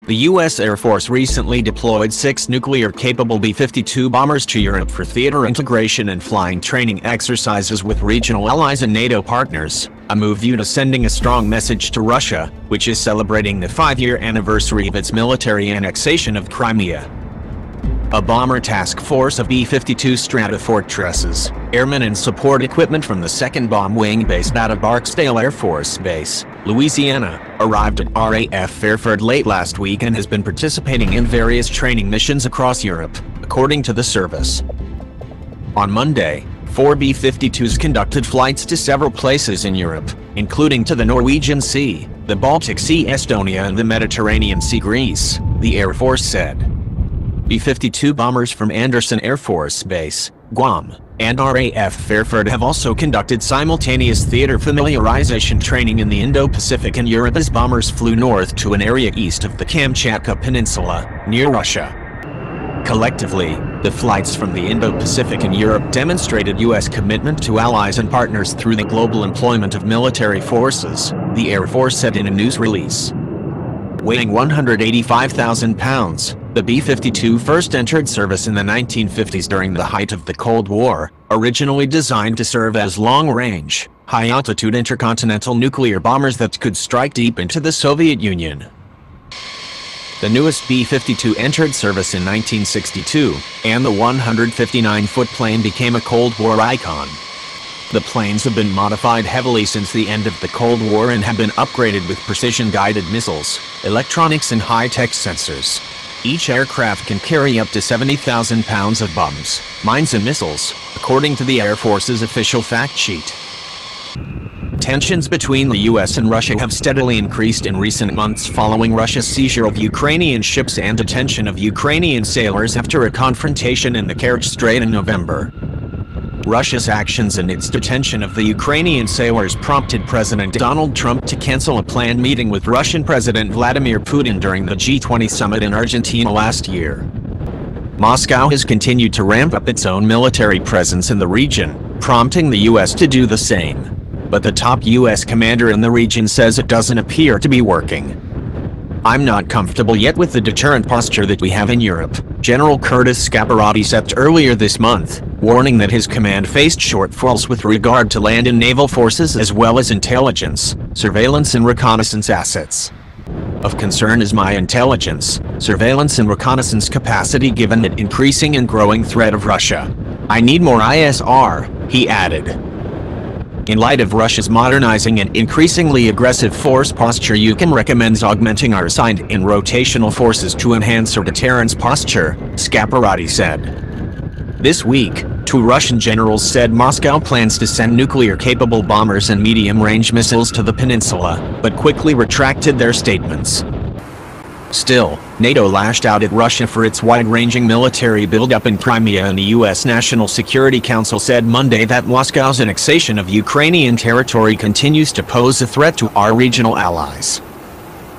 The U.S. Air Force recently deployed 6 nuclear-capable B-52 bombers to Europe for theater integration and flying training exercises with regional allies and NATO partners, a move viewed as sending a strong message to Russia, which is celebrating the 5-year anniversary of its military annexation of Crimea. A bomber task force of B-52 Stratofortresses, airmen and support equipment from the 2nd Bomb Wing based out of Barksdale Air Force Base, Louisiana, arrived at RAF Fairford late last week and has been participating in various training missions across Europe, according to the service. On Monday, 4 B-52s conducted flights to several places in Europe, including to the Norwegian Sea, the Baltic Sea, Estonia and the Mediterranean Sea, Greece, the Air Force said. B-52 bombers from Andersen Air Force Base, Guam, and RAF Fairford have also conducted simultaneous theater familiarization training in the Indo-Pacific and Europe as bombers flew north to an area east of the Kamchatka Peninsula, near Russia. Collectively, the flights from the Indo-Pacific and Europe demonstrated U.S. commitment to allies and partners through the global employment of military forces, the Air Force said in a news release. Weighing 185,000 pounds, the B-52 first entered service in the 1950s during the height of the Cold War, originally designed to serve as long-range, high-altitude intercontinental nuclear bombers that could strike deep into the Soviet Union. The newest B-52 entered service in 1962, and the 159-foot plane became a Cold War icon. The planes have been modified heavily since the end of the Cold War and have been upgraded with precision-guided missiles, electronics and high-tech sensors. Each aircraft can carry up to 70,000 pounds of bombs, mines and missiles, according to the Air Force's official fact sheet. Tensions between the U.S. and Russia have steadily increased in recent months following Russia's seizure of Ukrainian ships and detention of Ukrainian sailors after a confrontation in the Kerch Strait in November. Russia's actions and its detention of the Ukrainian sailors prompted President Donald Trump to cancel a planned meeting with Russian President Vladimir Putin during the G20 summit in Argentina last year. Moscow has continued to ramp up its own military presence in the region, prompting the U.S. to do the same. But the top U.S. commander in the region says it doesn't appear to be working. "I'm not comfortable yet with the deterrent posture that we have in Europe," General Curtis Scaparrotti said earlier this month, warning that his command faced shortfalls with regard to land and naval forces as well as intelligence, surveillance and reconnaissance assets. "Of concern is my intelligence, surveillance and reconnaissance capacity given the increasing and growing threat of Russia. I need more ISR," he added. In light of Russia's modernizing and increasingly aggressive force posture, UCAN recommends augmenting our assigned and rotational forces to enhance our deterrence posture, Scaparrotti said. This week, 2 Russian generals said Moscow plans to send nuclear-capable bombers and medium-range missiles to the peninsula, but quickly retracted their statements. Still, NATO lashed out at Russia for its wide-ranging military buildup in Crimea, and the U.S. National Security Council said Monday that Moscow's annexation of Ukrainian territory continues to pose a threat to our regional allies.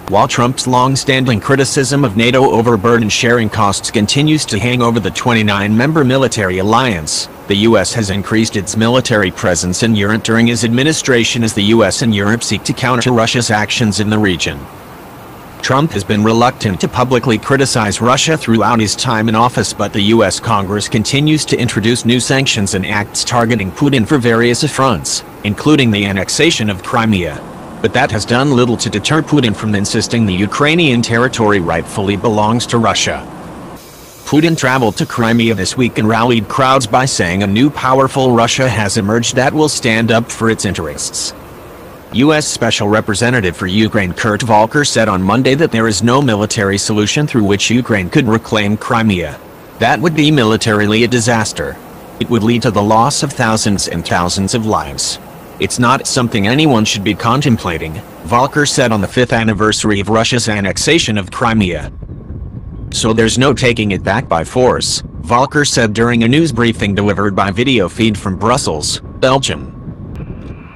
While Trump's long-standing criticism of NATO over burden-sharing costs continues to hang over the 29-member military alliance, the U.S. has increased its military presence in Europe during his administration as the U.S. and Europe seek to counter Russia's actions in the region. Trump has been reluctant to publicly criticize Russia throughout his time in office, but the U.S. Congress continues to introduce new sanctions and acts targeting Putin for various affronts, including the annexation of Crimea. But that has done little to deter Putin from insisting the Ukrainian territory rightfully belongs to Russia. Putin traveled to Crimea this week and rallied crowds by saying a new powerful Russia has emerged that will stand up for its interests. U.S. Special Representative for Ukraine Kurt Volker said on Monday that there is no military solution through which Ukraine could reclaim Crimea. That would be militarily a disaster. It would lead to the loss of thousands and thousands of lives. It's not something anyone should be contemplating, Volker said on the 5th anniversary of Russia's annexation of Crimea. So there's no taking it back by force, Volker said during a news briefing delivered by video feed from Brussels, Belgium.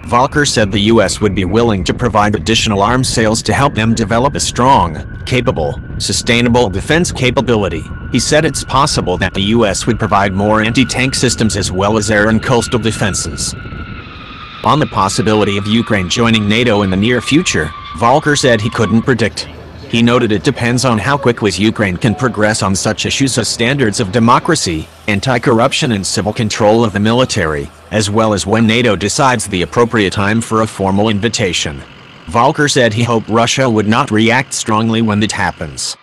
Volker said the U.S. would be willing to provide additional arms sales to help them develop a strong, capable, sustainable defense capability. He said it's possible that the U.S. would provide more anti-tank systems as well as air and coastal defenses. On the possibility of Ukraine joining NATO in the near future, Volker said he couldn't predict. He noted it depends on how quickly Ukraine can progress on such issues as standards of democracy, anti-corruption and civil control of the military, as well as when NATO decides the appropriate time for a formal invitation. Volker said he hoped Russia would not react strongly when that happens.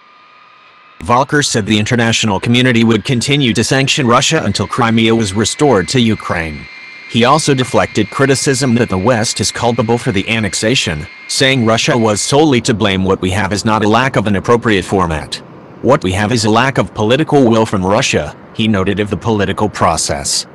Volker said the international community would continue to sanction Russia until Crimea was restored to Ukraine. He also deflected criticism that the West is culpable for the annexation, saying Russia was solely to blame. What we have is not a lack of an appropriate format. What we have is a lack of political will from Russia, he noted, of the political process.